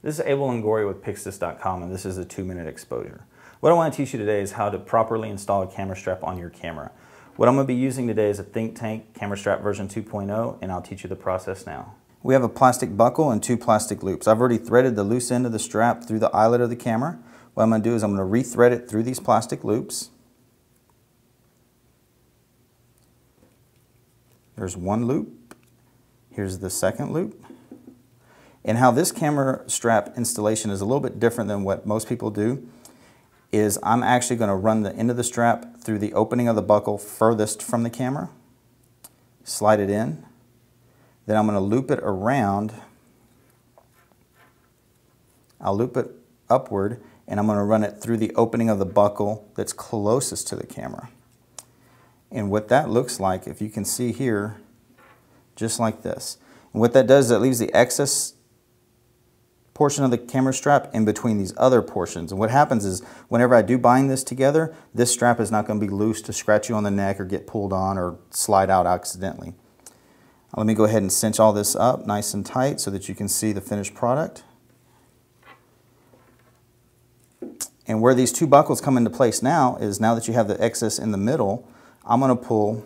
This is Abel Longoria with Pixtus.com, and this is a 2-minute exposure. What I want to teach you today is how to properly install a camera strap on your camera. What I'm going to be using today is a Think Tank camera strap version 2.0, and I'll teach you the process now. We have a plastic buckle and 2 plastic loops. I've already threaded the loose end of the strap through the eyelet of the camera. What I'm going to do is I'm going to re-thread it through these plastic loops. There's one loop. Here's the second loop. And how this camera strap installation is a little bit different than what most people do is I'm actually going to run the end of the strap through the opening of the buckle furthest from the camera, slide it in, then I'm going to loop it around. I'll loop it upward and I'm going to run it through the opening of the buckle that's closest to the camera. And what that looks like, if you can see here, just like this. And what that does is it leaves the excess portion of the camera strap in between these other portions. And what happens is whenever I do bind this together, this strap is not going to be loose to scratch you on the neck or get pulled on or slide out accidentally. Let me go ahead and cinch all this up nice and tight so that you can see the finished product. And where these 2 buckles come into place now is now that you have the excess in the middle, I'm going to pull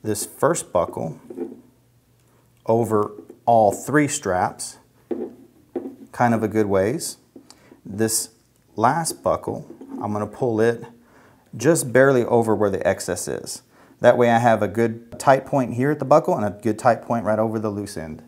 this first buckle over all 3 straps, kind of a good ways. This last buckle, I'm going to pull it just barely over where the excess is. That way I have a good tight point here at the buckle and a good tight point right over the loose end.